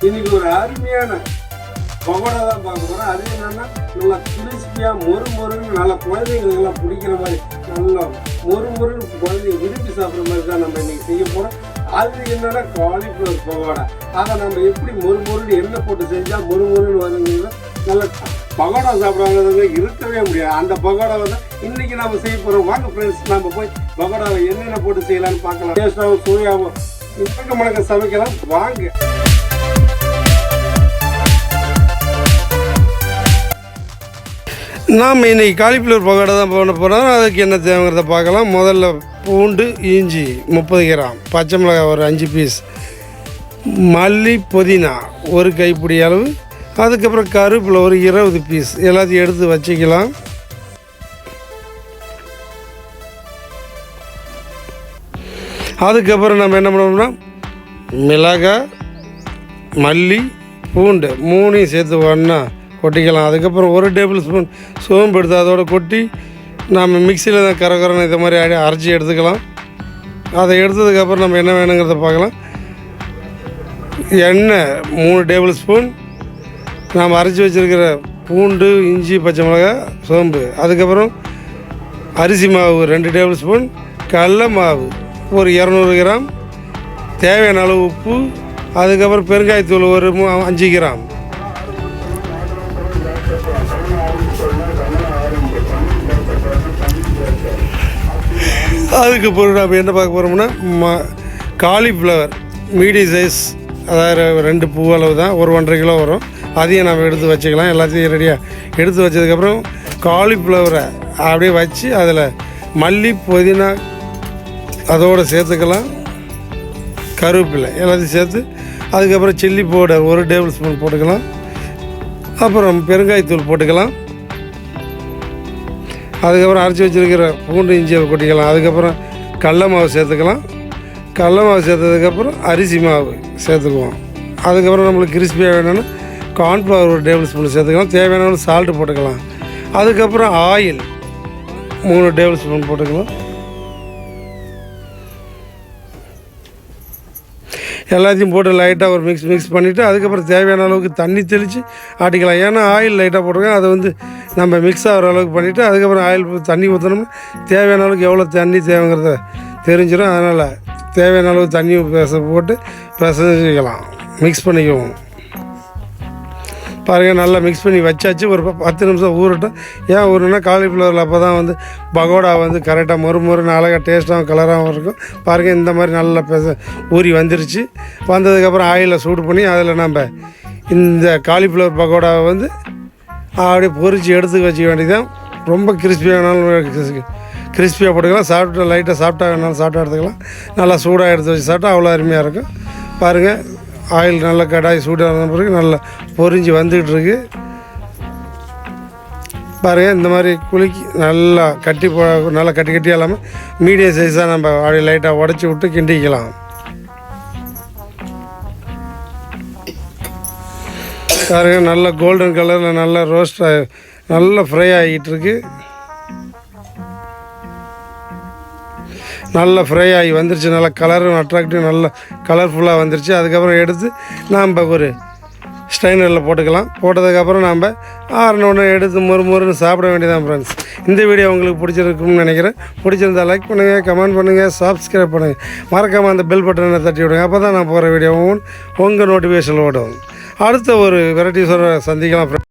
இன்னைக்கு ஒரு அருமையான பகோடா தான் பார்க்க போகிறோம். அது என்னன்னா நல்லா கிறிஸ்பியாக மொறுன்னு நல்லா குழந்தைங்களுக்கெல்லாம் பிடிக்கிற மாதிரி நல்லா மொறுன்னு குழந்தைங்க விரும்பி சாப்பிட்ற மாதிரி தான் நம்ம இன்னைக்கு செய்ய போகிறோம். அது என்னன்னா காலிஃப்ளவர் பகோடா. அதை நம்ம எப்படி மொறுன்னு எண்ணெய் போட்டு செஞ்சால் மொறுன்னு வருங்கிறது நல்லா பகோடா சாப்பிட்றாங்க இருக்கவே முடியாது. அந்த பகோடாவை தான் இன்னைக்கு நம்ம செய்ய போகிறோம். வாங்க ஃப்ரெண்ட்ஸ், நம்ம போய் பகோடாவை என்னென்ன போட்டு செய்யலாம்னு பார்க்கலாம். டேஸ்டாகவும் சுவையாகவும் மணக்க சமைக்கலாம். வாங்க. நாம் இன்றைக்கி காலிஃப்ளவர் பகோடா தான் பண்ண போகிறோம். அதுக்கு என்ன தேவைங்கிறத பார்க்கலாம். முதல்ல பூண்டு, இஞ்சி 30 கிராம், பச்சை மிளகாய் ஒரு 5 பீஸ், மல்லி புதினா ஒரு கைப்பிடி அளவு, அதுக்கப்புறம் கருவேப்பிலை ஒரு 20 பீஸ் எல்லாத்தையும் எடுத்து வச்சுக்கலாம். அதுக்கப்புறம் நம்ம என்ன பண்ணோம்னா மிளகாய், மல்லி, பூண்டு 3 சேர்த்து ஒன்றா கொட்டிக்கலாம். அதுக்கப்புறம் 1 டேபிள் ஸ்பூன் சோம்பு எடுத்து அதோடு கொட்டி நம்ம மிக்சியில் தான் கரகரன்னு இந்த மாதிரி அரைச்சி எடுத்துக்கலாம். அதை எடுத்ததுக்கப்புறம் நம்ம என்ன வேணுங்கிறத பார்க்கலாம். எண்ணெய் 3 டேபிள் ஸ்பூன், நாம் அரைச்சி வச்சுருக்கிற பூண்டு, இஞ்சி, பச்சை மிளகாய், சோம்பு, அதுக்கப்புறம் அரிசி மாவு 2 டேபிள் ஸ்பூன், கடல மாவு ஒரு 200 கிராம், தேவையான அளவு உப்பு, அதுக்கப்புறம் பெருங்காயத்தூள் ஒரு 5 கிராம். அதுக்கு பொருள் நம்ம என்ன பார்க்க போகிறோம்னா காலிஃப்ளவர் மீடியம் சைஸ், அதாவது 2 பூ அளவு தான், ஒரு 1.5 கிலோ வரும். அதையும் நம்ம எடுத்து வச்சுக்கலாம். எல்லாத்தையும் ரெடியாக எடுத்து வச்சதுக்கப்புறம் காலிஃப்ளவரை அப்படியே வச்சு அதில் மல்லி புதினா அதோடு சேர்த்துக்கலாம், கருவேப்பிலை எல்லாத்தையும் சேர்த்து, அதுக்கப்புறம் சில்லி பவுடர் 1 டேபிள் ஸ்பூன் போட்டுக்கலாம், அப்புறம் பெருங்காயத்தூள் போட்டுக்கலாம், அதுக்கப்புறம் அரைச்சி வச்சுருக்கிற பூண்டு இஞ்சியை கொட்டிக்கலாம். அதுக்கப்புறம் கடல மாவு சேர்த்துக்கலாம். கடல மாவு சேர்த்ததுக்கப்புறம் அரிசி மாவு சேர்த்துக்குவோம். அதுக்கப்புறம் நம்மளுக்கு கிறிஸ்பியாக வேணும்னா கார்ன்ஃப்ளவர் 1 டேபிள் ஸ்பூன் சேர்த்துக்கலாம். தேவையான சால்ட்டு போட்டுக்கலாம். அதுக்கப்புறம் ஆயில் 3 டேபிள் ஸ்பூன் போட்டுக்கலாம். எல்லாத்தையும் போட்டு லைட்டாக ஒரு மிக்ஸ் பண்ணிவிட்டு அதுக்கப்புறம் தேவையான அளவுக்கு தண்ணி தெளித்து ஆட்டிக்கலாம். ஏன்னா ஆயில் லைட்டாக போட்டிருக்கேன், அதை வந்து நம்ம மிக்ஸ் ஆகிற அளவுக்கு பண்ணிவிட்டு அதுக்கப்புறம் ஆயில் தண்ணி ஊற்றணும்னா தேவையான அளவுக்கு எவ்வளோ தண்ணி தேவைங்கிறத தெரிஞ்சிடும். அதனால் தேவையான அளவு தண்ணி போட்டு பிசைஞ்சிக்கலாம், மிக்ஸ் பண்ணிக்குவோம். பாருங்கள், நல்லா மிக்ஸ் பண்ணி வச்சாச்சு. ஒரு 10 நிமிஷம் ஊறட்டும். ஏன் ஊறுனா காலிஃப்ளவரில் அப்போ தான் வந்து பகோடா வந்து கரெக்டாக மொறுன்னு அழகாக டேஸ்ட்டாகவும் கலராகவும் இருக்கும். பாருங்கள், இந்த மாதிரி நல்லா ஊறி வந்துருச்சு. வந்ததுக்கப்புறம் ஆயிலில் சூடு பண்ணி அதில் நம்ம இந்த காலிஃப்ளவர் பகோடாவை வந்து அப்படியே பொரித்து எடுத்து வச்சுக்க வேண்டியதான். ரொம்ப கிறிஸ்பியாக வேணாலும் கிறிஸ்பியாக போட்டுக்கலாம். சாப்பிட்டு லைட்டாக சாப்பிட்டா வேணாலும் சாப்பிட்டா எடுத்துக்கலாம். நல்லா சூடாக எடுத்து வச்சு சாப்பிட்டா அவ்வளோ அருமையாக இருக்கும். பாருங்கள், ஆயில் நல்லா கடாய் சூடாக பிறகு நல்லா பொரிஞ்சு வந்துக்கிட்டுருக்கு. பாருங்கள், இந்த மாதிரி குலுக்கி நல்லா நல்லா கட்டியாக இல்லாமல் மீடியம் சைஸாக நம்ம அப்படியே லைட்டாக உடச்சி விட்டு கிண்டிக்கலாம். பாருங்கள், நல்லா கோல்டன் கலரில் நல்லா ரோஸ்ட் நல்லா ஃப்ரை ஆகிட்டுருக்கு. நல்லா ஃப்ரை ஆகி வந்துருச்சு. நல்லா கலரும் அட்ராக்டிவ் நல்லா கலர்ஃபுல்லாக வந்துருச்சு. அதுக்கப்புறம் எடுத்து நாம் ஒரு ஸ்ட்ரைனரில் போட்டுக்கலாம். போட்டதுக்கப்புறம் நாம் ஆறினோடனே எடுத்து மொறுன்னு சாப்பிட வேண்டியதான் ஃப்ரெண்ட்ஸ். இந்த வீடியோ உங்களுக்கு பிடிச்சிருக்கும்னு நினைக்கிறேன். பிடிச்சிருந்தா லைக் பண்ணுங்கள், கமெண்ட் பண்ணுங்கள், சப்ஸ்கிரைப் பண்ணுங்கள். மறக்காமல் அந்த பெல் பட்டனை தட்டி விடுங்க. அப்போ தான் நான் போகிற வீடியோவும் உங்கள் நோட்டிஃபிகேஷன் ஓடும். அடுத்த ஒரு வெரைட்டிஸோட சந்திக்கலாம்.